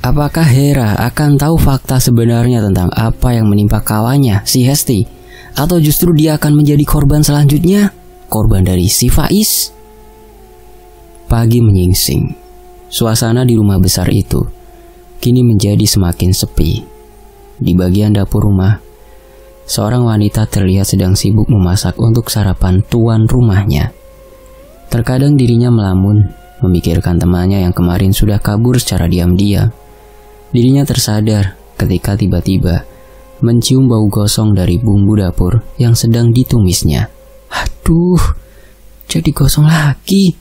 Apakah Hera akan tahu fakta sebenarnya tentang apa yang menimpa kawannya, si Hesti? Atau justru dia akan menjadi korban selanjutnya? Korban dari si Faiz? Pagi menyingsing. Suasana di rumah besar itu kini menjadi semakin sepi. Di bagian dapur rumah, seorang wanita terlihat sedang sibuk memasak untuk sarapan tuan rumahnya. Terkadang dirinya melamun, memikirkan temannya yang kemarin sudah kabur secara diam-diam. Dirinya tersadar ketika tiba-tiba mencium bau gosong dari bumbu dapur yang sedang ditumisnya. Aduh, jadi gosong lagi.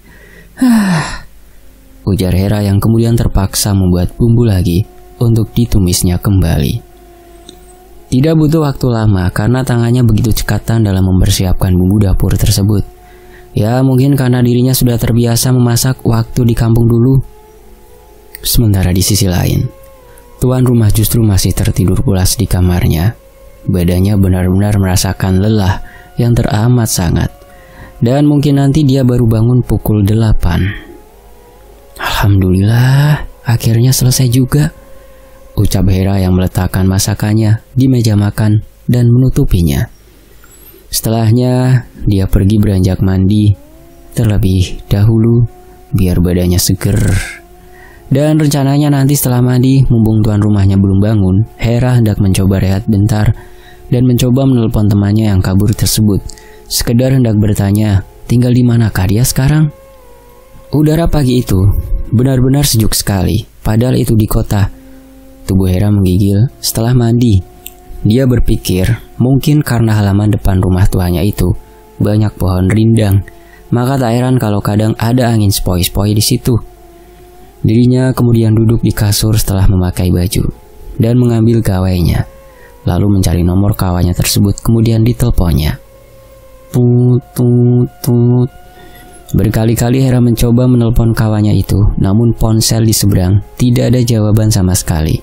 Ujar Hera yang kemudian terpaksa membuat bumbu lagi untuk ditumisnya kembali. Tidak butuh waktu lama karena tangannya begitu cekatan dalam mempersiapkan bumbu dapur tersebut. Ya, mungkin karena dirinya sudah terbiasa memasak waktu di kampung dulu. Sementara di sisi lain, tuan rumah justru masih tertidur pulas di kamarnya. Badannya benar-benar merasakan lelah yang teramat sangat. Dan mungkin nanti dia baru bangun pukul 8. Alhamdulillah, akhirnya selesai juga, ucap Hera yang meletakkan masakannya di meja makan dan menutupinya. Setelahnya, dia pergi beranjak mandi terlebih dahulu biar badannya seger. Dan rencananya nanti setelah mandi, mumpung tuan rumahnya belum bangun, Hera hendak mencoba rehat bentar dan mencoba menelpon temannya yang kabur tersebut. Sekedar hendak bertanya, tinggal di manakah dia sekarang? Udara pagi itu benar-benar sejuk sekali, padahal itu di kota. Tubuh Hera menggigil setelah mandi. Dia berpikir mungkin karena halaman depan rumah tuanya itu banyak pohon rindang, maka tak heran kalau kadang ada angin sepoi-sepoi di situ. Dirinya kemudian duduk di kasur setelah memakai baju dan mengambil gawainya, lalu mencari nomor kawannya tersebut kemudian diteleponnya. Tut tut tut. Berkali-kali Hera mencoba menelpon kawannya itu, namun ponsel di seberang tidak ada jawaban sama sekali.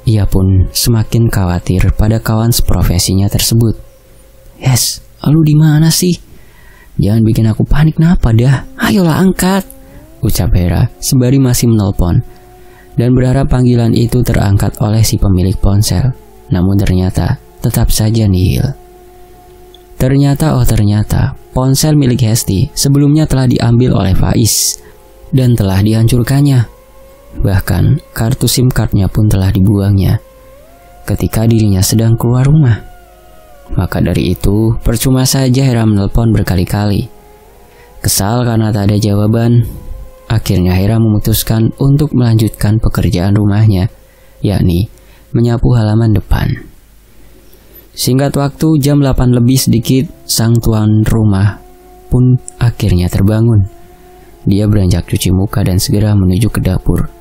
Ia pun semakin khawatir pada kawan seprofesinya tersebut. "Yes, lu di mana sih? Jangan bikin aku panik napa dah. Ayolah angkat," ucap Hera sembari masih menelpon dan berharap panggilan itu terangkat oleh si pemilik ponsel. Namun ternyata tetap saja nihil. Ternyata ponsel milik Hesti sebelumnya telah diambil oleh Faiz dan telah dihancurkannya. Bahkan kartu SIM cardnya pun telah dibuangnya ketika dirinya sedang keluar rumah. Maka dari itu percuma saja Hera menelpon berkali-kali. Kesal karena tak ada jawaban, akhirnya Hera memutuskan untuk melanjutkan pekerjaan rumahnya, yakni menyapu halaman depan. Singkat waktu, jam 8 lebih sedikit, sang tuan rumah pun akhirnya terbangun. Dia beranjak cuci muka dan segera menuju ke dapur.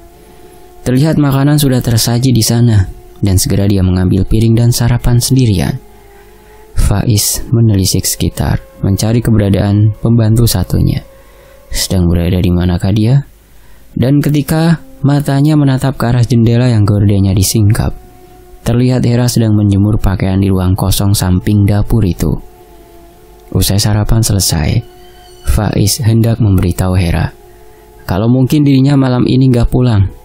Terlihat makanan sudah tersaji di sana, dan segera dia mengambil piring dan sarapan sendirian. Faiz menelisik sekitar, mencari keberadaan pembantu satunya. Sedang berada di manakah dia? Dan ketika matanya menatap ke arah jendela yang gordennya disingkap, terlihat Hera sedang menjemur pakaian di ruang kosong samping dapur itu. Usai sarapan selesai, Faiz hendak memberitahu Hera kalau mungkin dirinya malam ini gak pulang,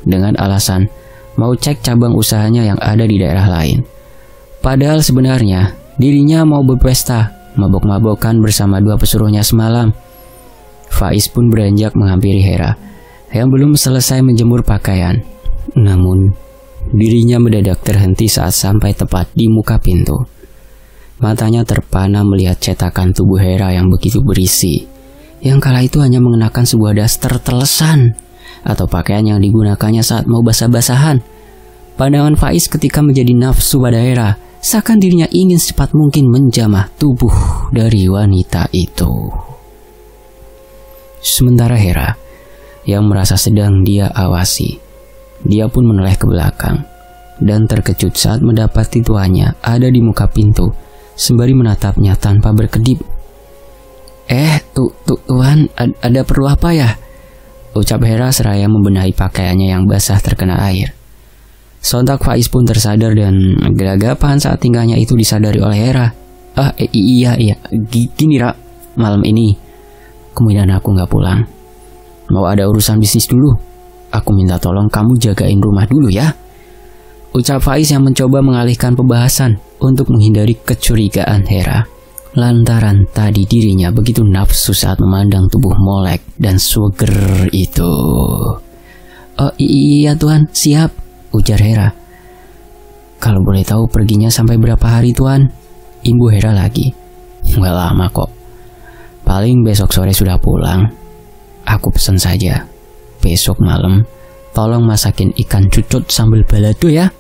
dengan alasan mau cek cabang usahanya yang ada di daerah lain. Padahal sebenarnya dirinya mau berpesta, mabok-mabokan bersama dua pesuruhnya semalam. Faiz pun beranjak menghampiri Hera yang belum selesai menjemur pakaian. Namun dirinya mendadak terhenti saat sampai tepat di muka pintu. Matanya terpana melihat cetakan tubuh Hera yang begitu berisi, yang kala itu hanya mengenakan sebuah daster telesan atau pakaian yang digunakannya saat mau basah-basahan. Pandangan Faiz ketika menjadi nafsu pada Hera, seakan dirinya ingin secepat mungkin menjamah tubuh dari wanita itu. Sementara Hera yang merasa sedang dia awasi, dia pun menoleh ke belakang dan terkejut saat mendapati tuannya ada di muka pintu sembari menatapnya tanpa berkedip. Tuan, ada perlu apa ya?" ucap Hera seraya membenahi pakaiannya yang basah terkena air. Sontak Faiz pun tersadar dan gelagapan saat tingkahnya itu disadari oleh Hera. Iya, gini Ra, malam ini kemudian aku gak pulang. Mau ada urusan bisnis dulu," aku minta tolong kamu jagain rumah dulu ya," ucap Faiz yang mencoba mengalihkan pembahasan untuk menghindari kecurigaan Hera. Lantaran tadi dirinya begitu nafsu saat memandang tubuh molek dan suger itu. "Oh iya Tuan, siap," ujar Hera. "Kalau boleh tahu perginya sampai berapa hari Tuan?" imbu Hera lagi. "Nggak lama kok. Paling besok sore sudah pulang. Aku pesen saja. Besok malam tolong masakin ikan cucut sambal balado ya,"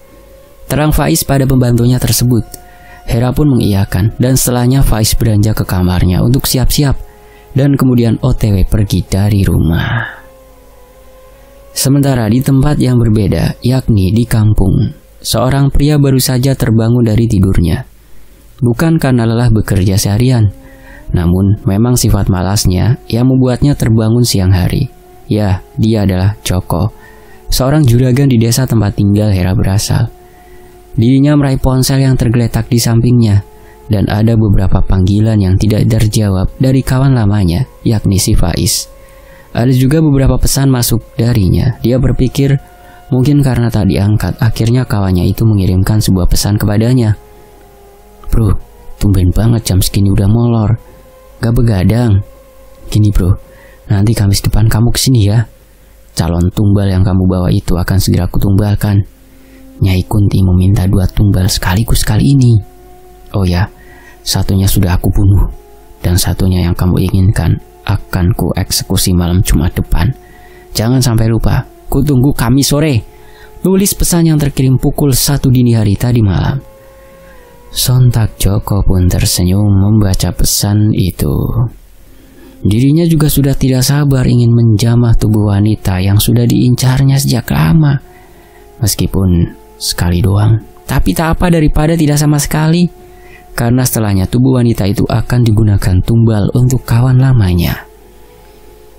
terang Faiz pada pembantunya tersebut. Hera pun mengiyakan dan setelahnya Faiz beranjak ke kamarnya untuk siap-siap dan kemudian OTW pergi dari rumah. Sementara di tempat yang berbeda, yakni di kampung, seorang pria baru saja terbangun dari tidurnya. Bukan karena lelah bekerja seharian, namun memang sifat malasnya yang membuatnya terbangun siang hari. Ya, dia adalah Joko, seorang juragan di desa tempat tinggal Hera berasal. Dirinya meraih ponsel yang tergeletak di sampingnya, dan ada beberapa panggilan yang tidak terjawab dari kawan lamanya, yakni si Faiz. Ada juga beberapa pesan masuk darinya. Dia berpikir mungkin karena tak diangkat, akhirnya kawannya itu mengirimkan sebuah pesan kepadanya. "Bro, tumben banget jam segini udah molor. Gak begadang. Gini bro, nanti Kamis depan kamu kesini ya. Calon tumbal yang kamu bawa itu akan segera kutumbalkan. Nyai Kunti meminta 2 tumbal sekaligus kali ini. Oh ya, satunya sudah aku bunuh, dan satunya yang kamu inginkan akan ku eksekusi malam Jumat depan. Jangan sampai lupa, ku tunggu Kamis sore." Tulis pesan yang terkirim pukul 1 dini hari tadi malam. Sontak Joko pun tersenyum membaca pesan itu. Dirinya juga sudah tidak sabar ingin menjamah tubuh wanita yang sudah diincarnya sejak lama. Meskipun sekali doang, tapi tak apa daripada tidak sama sekali. Karena setelahnya tubuh wanita itu akan digunakan tumbal untuk kawan lamanya.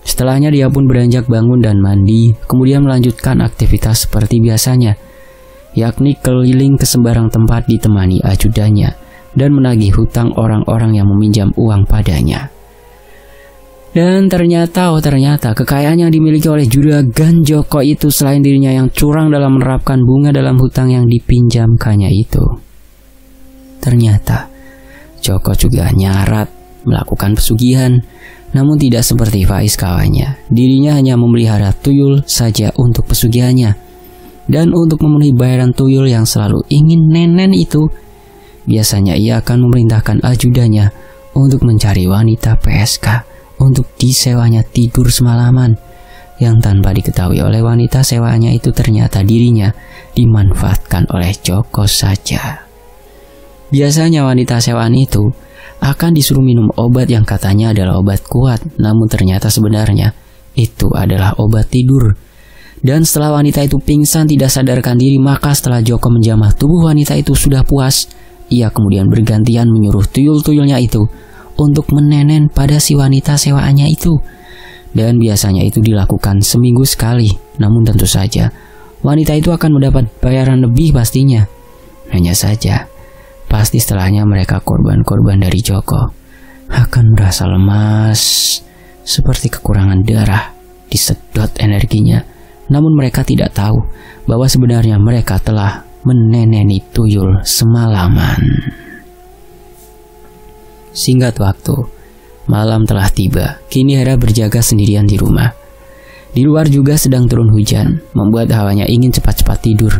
Setelahnya dia pun beranjak bangun dan mandi, kemudian melanjutkan aktivitas seperti biasanya, yakni keliling ke sembarang tempat ditemani ajudannya dan menagih hutang orang-orang yang meminjam uang padanya. Dan ternyata kekayaan yang dimiliki oleh juragan Joko itu selain dirinya yang curang dalam menerapkan bunga dalam hutang yang dipinjamkannya itu, ternyata Joko juga nyarat melakukan pesugihan. Namun tidak seperti Faiz kawannya, dirinya hanya memelihara tuyul saja untuk pesugihannya. Dan untuk memenuhi bayaran tuyul yang selalu ingin nenen itu, biasanya ia akan memerintahkan ajudannya untuk mencari wanita PSK untuk disewanya tidur semalaman, yang tanpa diketahui oleh wanita sewaannya itu ternyata dirinya dimanfaatkan oleh Joko saja. Biasanya wanita sewaan itu akan disuruh minum obat yang katanya adalah obat kuat, namun ternyata sebenarnya itu adalah obat tidur. Dan setelah wanita itu pingsan tidak sadarkan diri, maka setelah Joko menjamah tubuh wanita itu sudah puas, ia kemudian bergantian menyuruh tuyul-tuyulnya itu untuk menenen pada si wanita sewaannya itu. Dan biasanya itu dilakukan seminggu sekali. Namun tentu saja wanita itu akan mendapat bayaran lebih pastinya. Hanya saja pasti setelahnya mereka korban-korban dari Joko akan merasa lemas, seperti kekurangan darah, disedot energinya. Namun mereka tidak tahu bahwa sebenarnya mereka telah meneneni tuyul semalaman. Singkat waktu, malam telah tiba. Kini Hera berjaga sendirian di rumah. Di luar juga sedang turun hujan, membuat hawanya ingin cepat-cepat tidur.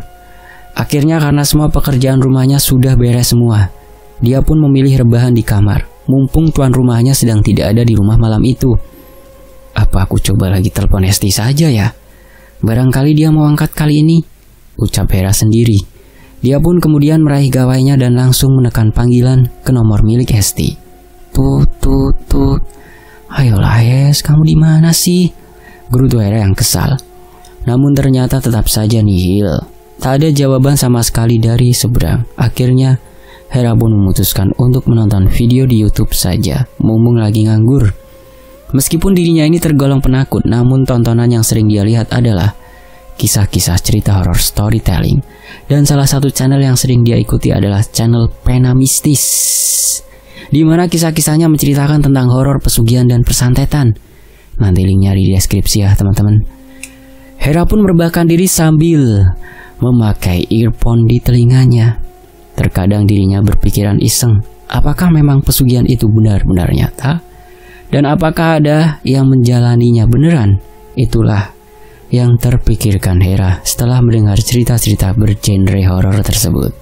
Akhirnya karena semua pekerjaan rumahnya sudah beres semua, dia pun memilih rebahan di kamar. Mumpung tuan rumahnya sedang tidak ada di rumah malam itu. Apa aku coba lagi telepon Hesti saja ya? Barangkali dia mau angkat kali ini, ucap Hera sendiri. Dia pun kemudian meraih gawainya dan langsung menekan panggilan ke nomor milik Hesti. Tut. Ayolah Hes, kamu di mana sih? Gerutu Hera yang kesal. Namun ternyata tetap saja nihil. Tak ada jawaban sama sekali dari seberang. Akhirnya Hera pun memutuskan untuk menonton video di YouTube saja, mumpung lagi nganggur. Meskipun dirinya ini tergolong penakut, namun tontonan yang sering dia lihat adalah kisah-kisah cerita horor storytelling. Dan salah satu channel yang sering dia ikuti adalah channel Pena Mistis, di mana kisah-kisahnya menceritakan tentang horor, pesugihan, dan persantetan. Nanti linknya di deskripsi ya teman-teman. Hera pun merebahkan diri sambil memakai earphone di telinganya. Terkadang dirinya berpikiran iseng, apakah memang pesugihan itu benar-benar nyata? Dan apakah ada yang menjalaninya beneran? Itulah yang terpikirkan Hera setelah mendengar cerita-cerita bergenre horor tersebut.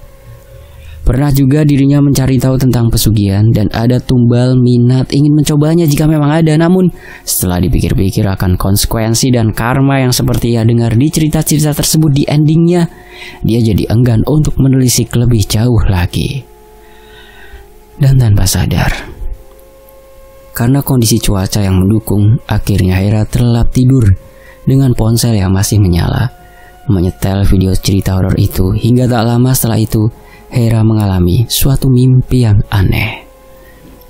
Pernah juga dirinya mencari tahu tentang pesugihan dan ada tumbal minat ingin mencobanya jika memang ada. Namun setelah dipikir-pikir akan konsekuensi dan karma yang seperti ia dengar di cerita-cerita tersebut di endingnya, dia jadi enggan untuk menelisik lebih jauh lagi. Dan tanpa sadar, karena kondisi cuaca yang mendukung, akhirnya Hera terlelap tidur dengan ponsel yang masih menyala, menyetel video cerita horor itu. Hingga tak lama setelah itu, Hera mengalami suatu mimpi yang aneh,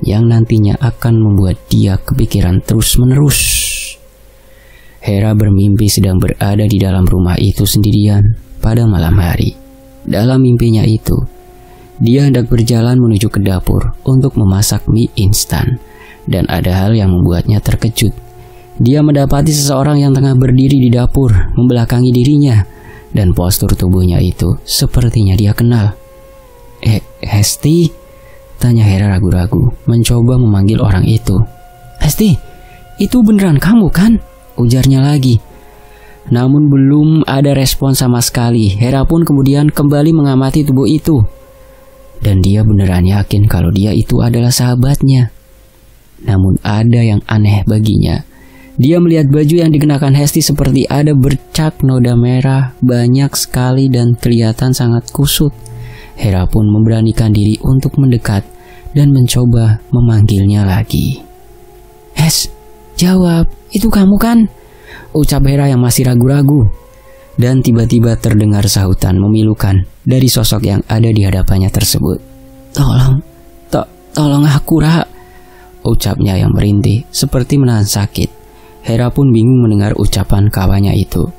yang nantinya akan membuat dia kepikiran terus-menerus. Hera bermimpi sedang berada di dalam rumah itu sendirian pada malam hari. Dalam mimpinya itu, dia hendak berjalan menuju ke dapur untuk memasak mie instan. Dan ada hal yang membuatnya terkejut. Dia mendapati seseorang yang tengah berdiri di dapur membelakangi dirinya. Dan postur tubuhnya itu sepertinya dia kenal. Hesti? Tanya Hera ragu-ragu, mencoba memanggil orang itu. Hesti, itu beneran kamu kan? Ujarnya lagi. Namun belum ada respon sama sekali. Hera pun kemudian kembali mengamati tubuh itu. Dan dia beneran yakin kalau dia itu adalah sahabatnya. Namun ada yang aneh baginya. Dia melihat baju yang dikenakan Hesti seperti ada bercak noda merah banyak sekali dan kelihatan sangat kusut. Hera pun memberanikan diri untuk mendekat dan mencoba memanggilnya lagi. "Hes, jawab, itu kamu kan?" ucap Hera yang masih ragu-ragu. Dan tiba-tiba terdengar sahutan memilukan dari sosok yang ada di hadapannya tersebut. Tolong aku, Ra," ucapnya yang merintih seperti menahan sakit. Hera pun bingung mendengar ucapan kawannya itu.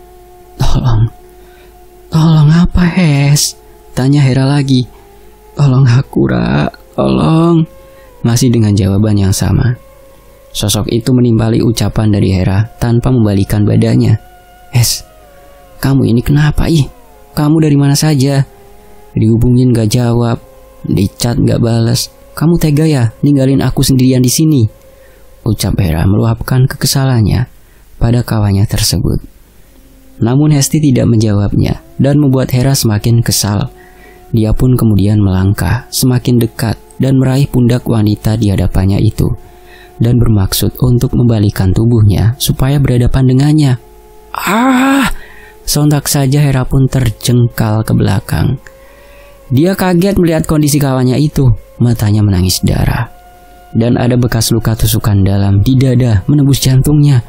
Tolong apa, Hes?" tanya Hera lagi. "Tolong aku, Ra, tolong." Masih dengan jawaban yang sama. Sosok itu menimpali ucapan dari Hera tanpa membalikan badannya. "Hes, kamu ini kenapa, ih? Kamu dari mana saja? Dihubungin gak jawab, di chat gak balas. Kamu tega ya ninggalin aku sendirian di sini?" ucap Hera meluapkan kekesalannya pada kawannya tersebut. Namun Hesti tidak menjawabnya dan membuat Hera semakin kesal. Dia pun kemudian melangkah semakin dekat dan meraih pundak wanita di hadapannya itu dan bermaksud untuk membalikan tubuhnya supaya berhadapan dengannya. Sontak saja Hera pun terjengkal ke belakang. Dia kaget melihat kondisi kawannya itu. Matanya menangis darah. Dan ada bekas luka tusukan dalam di dada menembus jantungnya.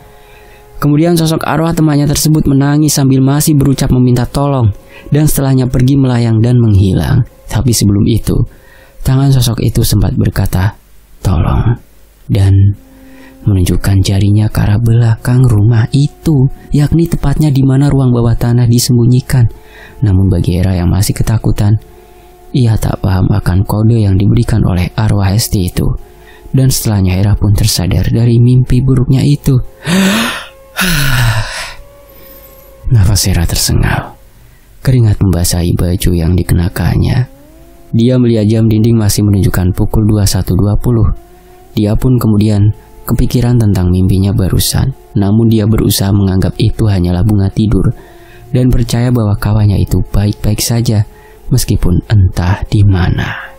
Kemudian sosok arwah temannya tersebut menangis sambil masih berucap meminta tolong. Dan setelahnya pergi melayang dan menghilang. Tapi sebelum itu, tangan sosok itu sempat berkata, "Tolong." Dan menunjukkan jarinya ke arah belakang rumah itu, yakni tepatnya di mana ruang bawah tanah disembunyikan. Namun bagi Hera yang masih ketakutan, ia tak paham akan kode yang diberikan oleh arwah Hesti itu. Dan setelahnya Hera pun tersadar dari mimpi buruknya itu. Nafas Hera tersengal. Keringat membasahi baju yang dikenakannya. Dia melihat jam dinding masih menunjukkan pukul 21.20. Dia pun kemudian kepikiran tentang mimpinya barusan. Namun dia berusaha menganggap itu hanyalah bunga tidur dan percaya bahwa kawannya itu baik-baik saja meskipun entah di mana.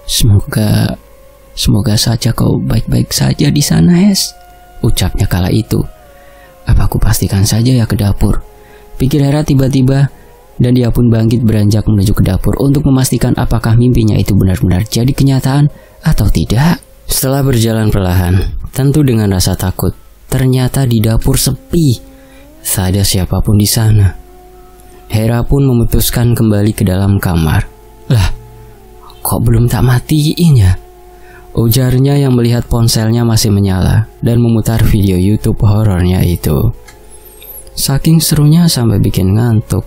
Semoga saja kau baik-baik saja di sana, Hes," ucapnya kala itu. "Apa aku pastikan saja ya ke dapur?" pikir Hera tiba-tiba, dan dia pun bangkit beranjak menuju ke dapur untuk memastikan apakah mimpinya itu benar-benar jadi kenyataan atau tidak. Setelah berjalan perlahan, tentu dengan rasa takut, ternyata di dapur sepi. Tak ada siapapun di sana. Hera pun memutuskan kembali ke dalam kamar. "Lah, kok belum tak matiin ya?" ujarnya yang melihat ponselnya masih menyala dan memutar video YouTube horornya itu. Saking serunya sampai bikin ngantuk.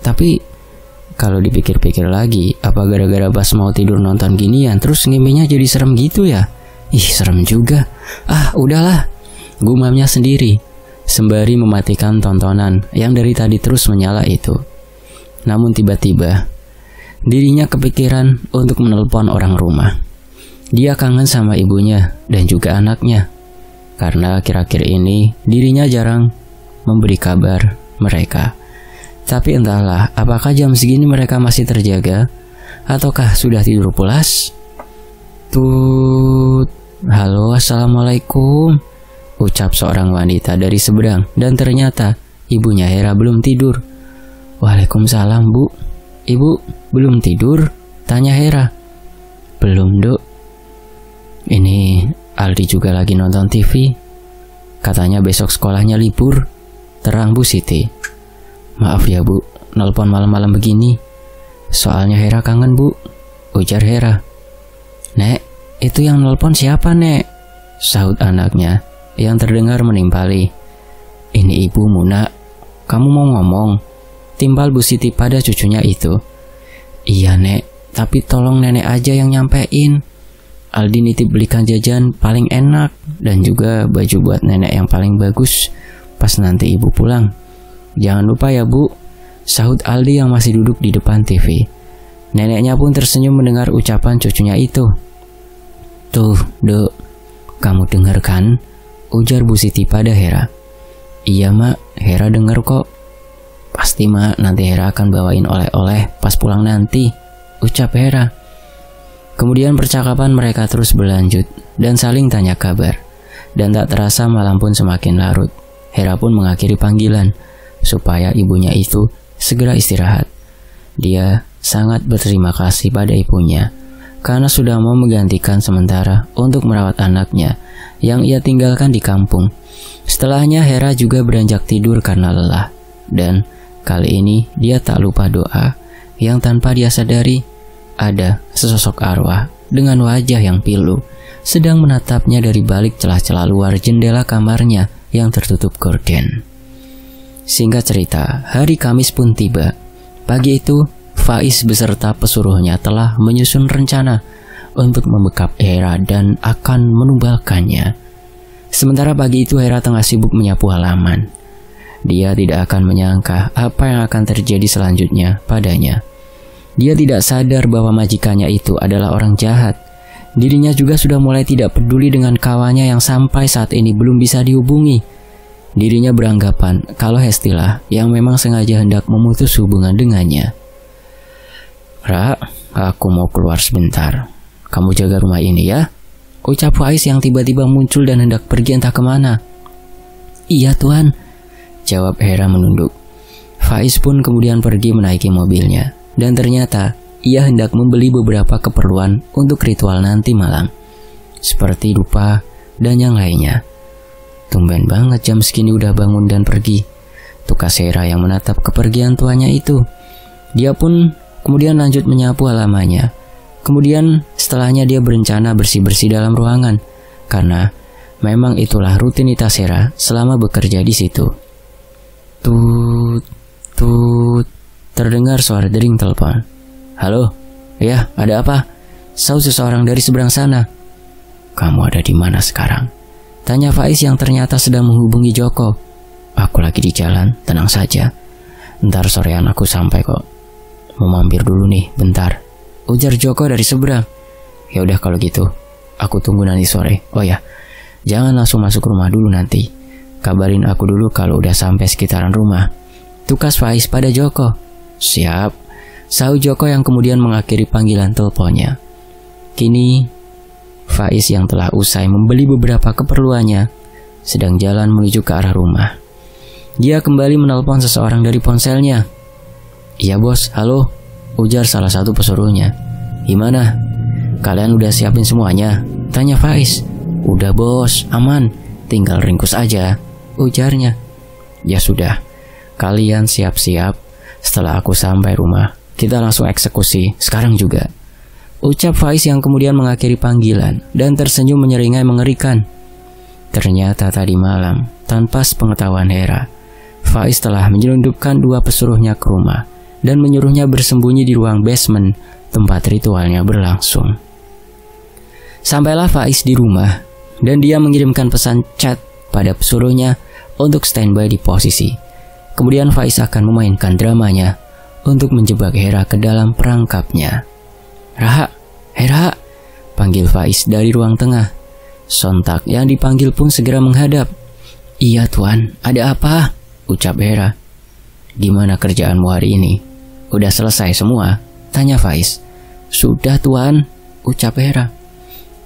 Tapi kalau dipikir-pikir lagi, apa gara-gara pas mau tidur nonton ginian terus ngimpinya jadi serem gitu ya? Serem juga. Udahlah, gumamnya sendiri sembari mematikan tontonan yang dari tadi terus menyala itu. Namun tiba-tiba, dirinya kepikiran untuk menelpon orang rumah. Dia kangen sama ibunya dan juga anaknya, karena akhir-akhir ini dirinya jarang memberi kabar mereka. Tapi entahlah, apakah jam segini mereka masih terjaga, ataukah sudah tidur pulas? Tut, halo, assalamualaikum, ucap seorang wanita dari seberang, dan ternyata ibunya Hera belum tidur. Waalaikumsalam, Bu. Ibu belum tidur? Tanya Hera. Belum, Dok. Ini Aldi juga lagi nonton TV. Katanya besok sekolahnya libur, terang Bu Siti. Maaf ya Bu, nelpon malam-malam begini. Soalnya Hera kangen Bu, ujar Hera. Nek, itu yang nelpon siapa Nek? Sahut anaknya yang terdengar menimpali. Ini ibumu Nak, kamu mau ngomong? Timbal Bu Siti pada cucunya itu. Iya Nek, tapi tolong nenek aja yang nyampein. Aldi nitip belikan jajan paling enak dan juga baju buat nenek yang paling bagus pas nanti ibu pulang. Jangan lupa ya Bu, sahut Aldi yang masih duduk di depan TV. Neneknya pun tersenyum mendengar ucapan cucunya itu. Tuh, Dok, kamu dengar kan? Ujar Bu Siti pada Hera. Iya Mak, Hera dengar kok. Pasti Mak, nanti Hera akan bawain oleh-oleh pas pulang nanti, ucap Hera. Kemudian percakapan mereka terus berlanjut dan saling tanya kabar. Dan tak terasa malam pun semakin larut. Hera pun mengakhiri panggilan supaya ibunya itu segera istirahat. Dia sangat berterima kasih pada ibunya karena sudah mau menggantikan sementara untuk merawat anaknya yang ia tinggalkan di kampung. Setelahnya Hera juga beranjak tidur karena lelah. Dan kali ini dia tak lupa doa yang tanpa dia sadari ada sesosok arwah dengan wajah yang pilu sedang menatapnya dari balik celah-celah luar jendela kamarnya yang tertutup gorden. Singkat cerita, hari Kamis pun tiba. Pagi itu, Faiz beserta pesuruhnya telah menyusun rencana untuk membekap Hera dan akan menumbalkannya. Sementara pagi itu Hera tengah sibuk menyapu halaman. Dia tidak akan menyangka apa yang akan terjadi selanjutnya padanya. Dia tidak sadar bahwa majikannya itu adalah orang jahat. Dirinya juga sudah mulai tidak peduli dengan kawannya yang sampai saat ini belum bisa dihubungi. Dirinya beranggapan kalau Hestilah yang memang sengaja hendak memutus hubungan dengannya. Ra, aku mau keluar sebentar. Kamu jaga rumah ini ya, ucap Faiz yang tiba-tiba muncul dan hendak pergi entah kemana. Iya Tuan, jawab Hera menunduk. Faiz pun kemudian pergi menaiki mobilnya. Dan ternyata ia hendak membeli beberapa keperluan untuk ritual nanti malam, seperti dupa dan yang lainnya. Tumben banget jam segini udah bangun dan pergi, tukas Hera yang menatap kepergian tuanya itu. Dia pun kemudian lanjut menyapu halamannya. Kemudian setelahnya dia berencana bersih-bersih dalam ruangan, karena memang itulah rutinitas Hera selama bekerja di situ. Tut, tut, terdengar suara dering telepon. Halo, ya ada apa? Sahut seseorang dari seberang sana. Kamu ada di mana sekarang? Tanya Faiz yang ternyata sedang menghubungi Joko. Aku lagi di jalan, tenang saja. Ntar sorean aku sampai kok. Mau mampir dulu nih, bentar, ujar Joko dari seberang. Ya udah kalau gitu, aku tunggu nanti sore. Oh ya, jangan langsung masuk rumah dulu nanti. Kabarin aku dulu kalau udah sampai sekitaran rumah, tukas Faiz pada Joko. Siap, sahut Joko yang kemudian mengakhiri panggilan teleponnya. Kini Faiz yang telah usai membeli beberapa keperluannya sedang jalan menuju ke arah rumah. Dia kembali menelpon seseorang dari ponselnya. Iya bos, halo, ujar salah satu pesuruhnya. Gimana? Kalian udah siapin semuanya? Tanya Faiz. Udah bos, aman, tinggal ringkus aja, ujarnya. Ya sudah, kalian siap-siap. Setelah aku sampai rumah, kita langsung eksekusi sekarang juga, ucap Faiz yang kemudian mengakhiri panggilan dan tersenyum menyeringai mengerikan. Ternyata tadi malam, tanpa sepengetahuan Hera, Faiz telah menyelundupkan dua pesuruhnya ke rumah dan menyuruhnya bersembunyi di ruang basement tempat ritualnya berlangsung. Sampailah Faiz di rumah dan dia mengirimkan pesan chat pada pesuruhnya untuk standby di posisi. Kemudian Faiz akan memainkan dramanya untuk menjebak Hera ke dalam perangkapnya. "Ra, Hera," panggil Faiz dari ruang tengah. Sontak yang dipanggil pun segera menghadap. "Iya tuan, ada apa?" ucap Hera. "Gimana kerjaanmu hari ini? Udah selesai semua?" tanya Faiz. "Sudah tuan," ucap Hera.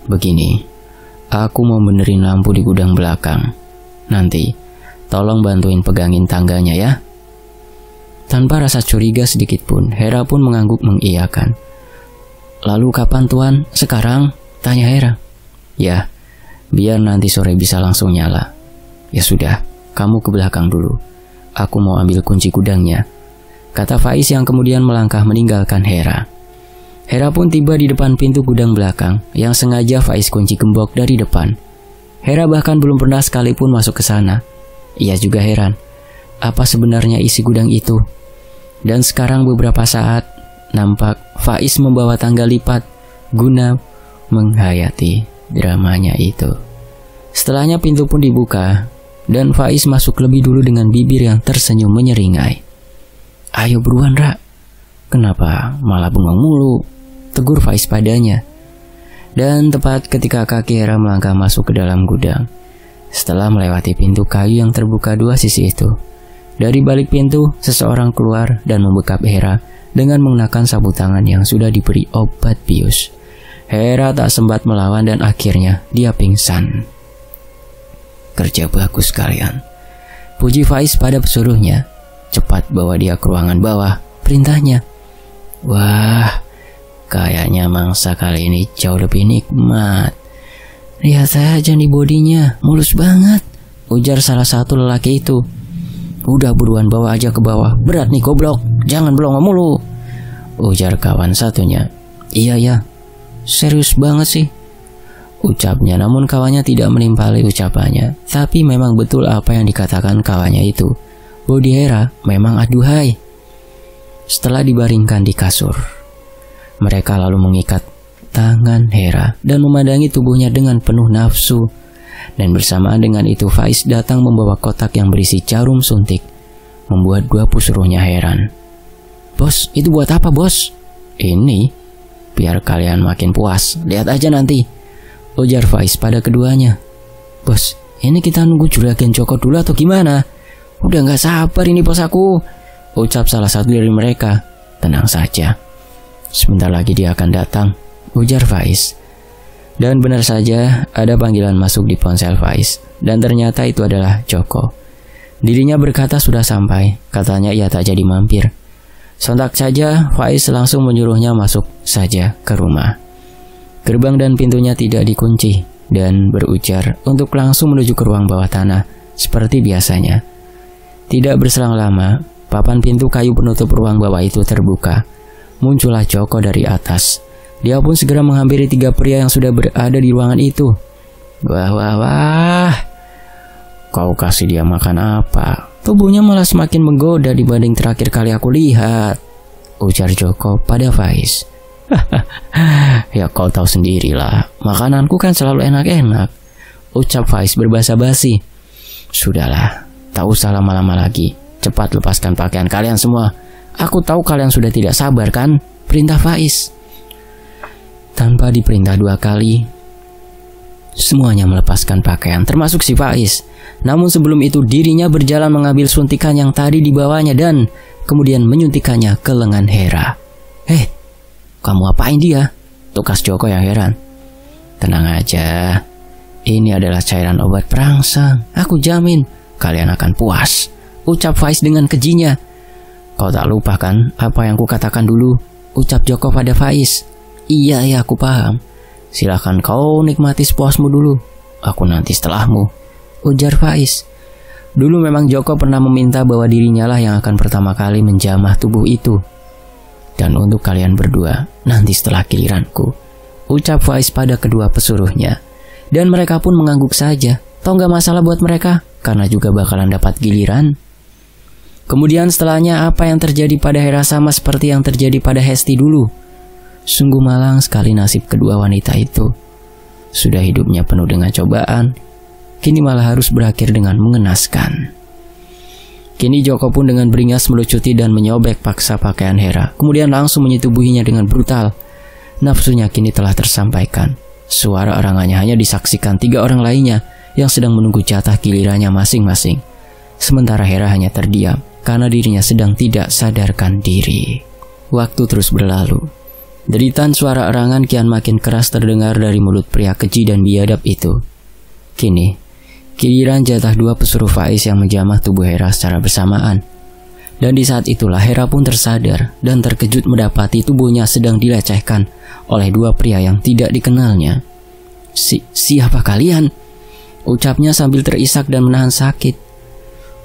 "Begini, aku mau benerin lampu di gudang belakang. Nanti, tolong bantuin pegangin tangganya ya." Tanpa rasa curiga sedikit pun, Hera pun mengangguk mengiyakan. "Lalu kapan tuan? Sekarang?" tanya Hera. "Ya, biar nanti sore bisa langsung nyala." "Ya sudah, kamu ke belakang dulu. Aku mau ambil kunci gudangnya," kata Faiz yang kemudian melangkah meninggalkan Hera. Hera pun tiba di depan pintu gudang belakang yang sengaja Faiz kunci gembok dari depan. Hera bahkan belum pernah sekalipun masuk ke sana. Ia juga heran, apa sebenarnya isi gudang itu? Dan sekarang beberapa saat, nampak Faiz membawa tangga lipat guna menghayati dramanya itu. Setelahnya pintu pun dibuka, dan Faiz masuk lebih dulu dengan bibir yang tersenyum menyeringai. "Ayo buruan, Ra. Kenapa malah bengong mulu?" tegur Faiz padanya. Dan tepat ketika kaki Hera melangkah masuk ke dalam gudang, setelah melewati pintu kayu yang terbuka dua sisi itu, dari balik pintu seseorang keluar dan membekap Hera dengan mengenakan sabuk tangan yang sudah diberi obat bius. Hera tak sempat melawan dan akhirnya dia pingsan. "Kerja bagus kalian," puji Faiz pada pesuruhnya. "Cepat bawa dia ke ruangan bawah," perintahnya. "Wah, kayaknya mangsa kali ini jauh lebih nikmat. Lihat saja nih bodinya, mulus banget," ujar salah satu lelaki itu. "Udah buruan bawa aja ke bawah, berat nih goblok, jangan belongo mulu," ujar kawan satunya. "Iya ya, serius banget sih," ucapnya, namun kawannya tidak menimpali ucapannya. Tapi memang betul apa yang dikatakan kawannya itu. Bodi Hera memang aduhai. Setelah dibaringkan di kasur, mereka lalu mengikat tangan Hera dan memandangi tubuhnya dengan penuh nafsu. Dan bersamaan dengan itu Faiz datang membawa kotak yang berisi jarum suntik, membuat dua pesuruhnya heran. "Bos, itu buat apa bos?" "Ini, biar kalian makin puas, lihat aja nanti," ujar Faiz pada keduanya. "Bos, ini kita nunggu Juragan Joko dulu atau gimana? Udah gak sabar ini bos aku," ucap salah satu dari mereka. "Tenang saja, sebentar lagi dia akan datang," ujar Faiz. Dan benar saja ada panggilan masuk di ponsel Faiz, dan ternyata itu adalah Joko. Dirinya berkata sudah sampai, katanya ia tak jadi mampir. Sontak saja Faiz langsung menyuruhnya masuk saja ke rumah. Gerbang dan pintunya tidak dikunci, dan berujar untuk langsung menuju ke ruang bawah tanah seperti biasanya. Tidak berselang lama, papan pintu kayu penutup ruang bawah itu terbuka. Muncullah Joko dari atas. Dia pun segera menghampiri tiga pria yang sudah berada di ruangan itu. Wah, kau kasih dia makan apa? Tubuhnya malah semakin menggoda dibanding terakhir kali aku lihat," ujar Joko pada Faiz. "Ya kau tahu sendirilah, makananku kan selalu enak-enak," ucap Faiz berbahasa basi. "Sudahlah, tak usah lama-lama lagi. Cepat lepaskan pakaian kalian semua. Aku tahu kalian sudah tidak sabar kan?" perintah Faiz. Tanpa diperintah dua kali, semuanya melepaskan pakaian, termasuk si Faiz. Namun sebelum itu dirinya berjalan mengambil suntikan yang tadi dibawanya dan kemudian menyuntikannya ke lengan Hera. Kamu apain dia?" tukas Joko yang heran. "Tenang aja, ini adalah cairan obat perangsang. Aku jamin kalian akan puas," ucap Faiz dengan kejinya. "Kau tak lupa kan apa yang kukatakan dulu?" ucap Joko pada Faiz. Iya, aku paham. Silahkan kau nikmati sepuasmu dulu. Aku nanti setelahmu," ujar Faiz. Dulu memang Joko pernah meminta bahwa dirinya lah yang akan pertama kali menjamah tubuh itu. "Dan untuk kalian berdua, nanti setelah giliranku," ucap Faiz pada kedua pesuruhnya. Dan mereka pun mengangguk saja. Toh gak masalah buat mereka, karena juga bakalan dapat giliran. Kemudian setelahnya apa yang terjadi pada Hera sama seperti yang terjadi pada Hesti dulu. Sungguh malang sekali nasib kedua wanita itu. Sudah hidupnya penuh dengan cobaan, kini malah harus berakhir dengan mengenaskan. Kini Joko pun dengan beringas melucuti dan menyobek paksa pakaian Hera, kemudian langsung menyetubuhinya dengan brutal. Nafsunya kini telah tersampaikan. Suara erangannya hanya disaksikan 3 orang lainnya yang sedang menunggu jatah gilirannya masing-masing. Sementara Hera hanya terdiam karena dirinya sedang tidak sadarkan diri. Waktu terus berlalu. Deritan suara erangan kian makin keras terdengar dari mulut pria keji dan biadab itu. Kini, giliran jatah 2 pesuruh Faiz yang menjamah tubuh Hera secara bersamaan. Dan di saat itulah Hera pun tersadar dan terkejut mendapati tubuhnya sedang dilecehkan oleh 2 pria yang tidak dikenalnya. Siapa kalian? Ucapnya sambil terisak dan menahan sakit.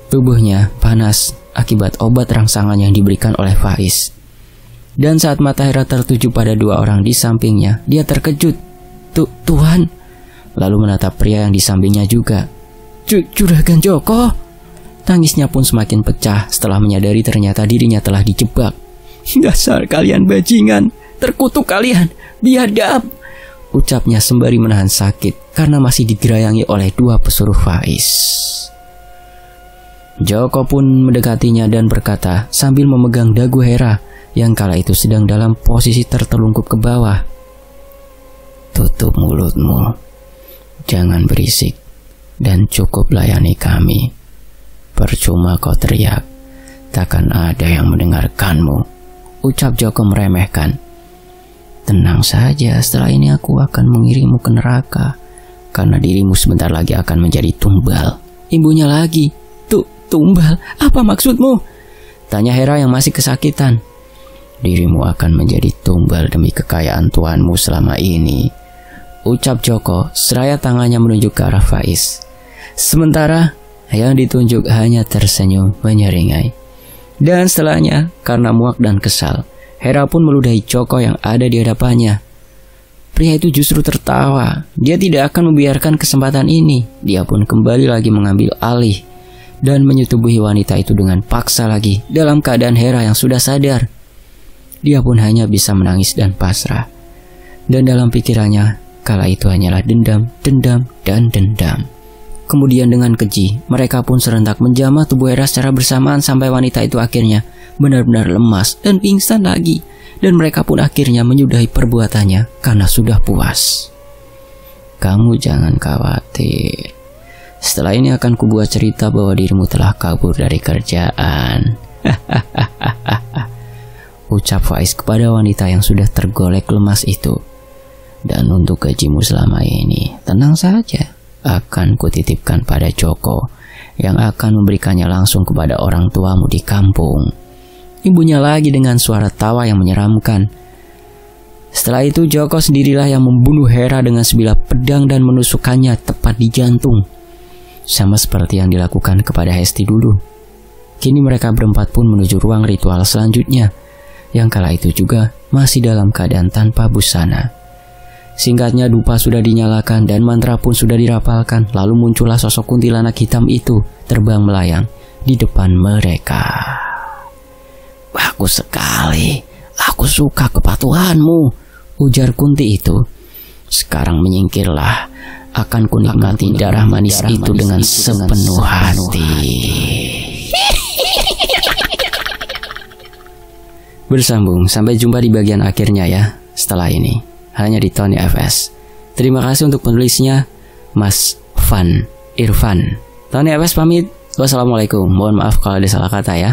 Tubuhnya panas akibat obat rangsangan yang diberikan oleh Faiz. Dan saat mata Hera tertuju pada 2 orang di sampingnya, dia terkejut. Tuhan. Lalu menatap pria yang di sampingnya juga. Juragan Joko. Tangisnya pun semakin pecah setelah menyadari ternyata dirinya telah dijebak. Dasar kalian bajingan, terkutuk kalian, biadab. Ucapnya sembari menahan sakit karena masih digerayangi oleh 2 pesuruh Faiz. Joko pun mendekatinya dan berkata sambil memegang dagu Hera yang kala itu sedang dalam posisi tertelungkup ke bawah. Tutup mulutmu, jangan berisik, dan cukup layani kami. Percuma kau teriak, takkan ada yang mendengarkanmu, ucap Joko meremehkan. Tenang saja, setelah ini aku akan mengirimmu ke neraka, karena dirimu sebentar lagi akan menjadi tumbal. Imbunya lagi. Tumbal, apa maksudmu? Tanya Hera yang masih kesakitan. Dirimu akan menjadi tumbal demi kekayaan tuanmu selama ini, ucap Joko seraya tangannya menunjuk ke arah Faiz. Sementara yang ditunjuk hanya tersenyum menyeringai. Dan setelahnya, karena muak dan kesal, Hera pun meludahi Joko yang ada di hadapannya. Pria itu justru tertawa. Dia tidak akan membiarkan kesempatan ini. Dia pun kembali lagi mengambil alih dan menyetubuhi wanita itu dengan paksa lagi dalam keadaan Hera yang sudah sadar. Dia pun hanya bisa menangis dan pasrah. Dan dalam pikirannya, kala itu hanyalah dendam, dan dendam. Kemudian dengan keji, mereka pun serentak menjamah tubuh Hera secara bersamaan sampai wanita itu akhirnya benar-benar lemas dan pingsan lagi. Dan mereka pun akhirnya menyudahi perbuatannya karena sudah puas. Kamu jangan khawatir. Setelah ini akan kubuat cerita bahwa dirimu telah kabur dari kerjaan. Ucap Faiz kepada wanita yang sudah tergolek lemas itu. Dan untuk gajimu selama ini, tenang saja, akan kutitipkan pada Joko yang akan memberikannya langsung kepada orang tuamu di kampung. Ibunya lagi dengan suara tawa yang menyeramkan. Setelah itu Joko sendirilah yang membunuh Hera dengan sebilah pedang dan menusukkannya tepat di jantung. Sama seperti yang dilakukan kepada Hesti dulu. Kini mereka berempat pun menuju ruang ritual selanjutnya, yang kala itu juga masih dalam keadaan tanpa busana. Singkatnya dupa sudah dinyalakan dan mantra pun sudah dirapalkan. Lalu muncullah sosok kuntilanak hitam itu terbang melayang di depan mereka. Bagus sekali, aku suka kepatuhanmu, ujar Kunti itu. Sekarang menyingkirlah. Akan kunikmati darah manis itu dengan sepenuh hati. Bersambung, sampai jumpa di bagian akhirnya ya. Setelah ini, hanya di Tony FS. Terima kasih untuk penulisnya, Mas Van Irfan. Tony FS pamit. Wassalamualaikum. Mohon maaf kalau ada salah kata ya.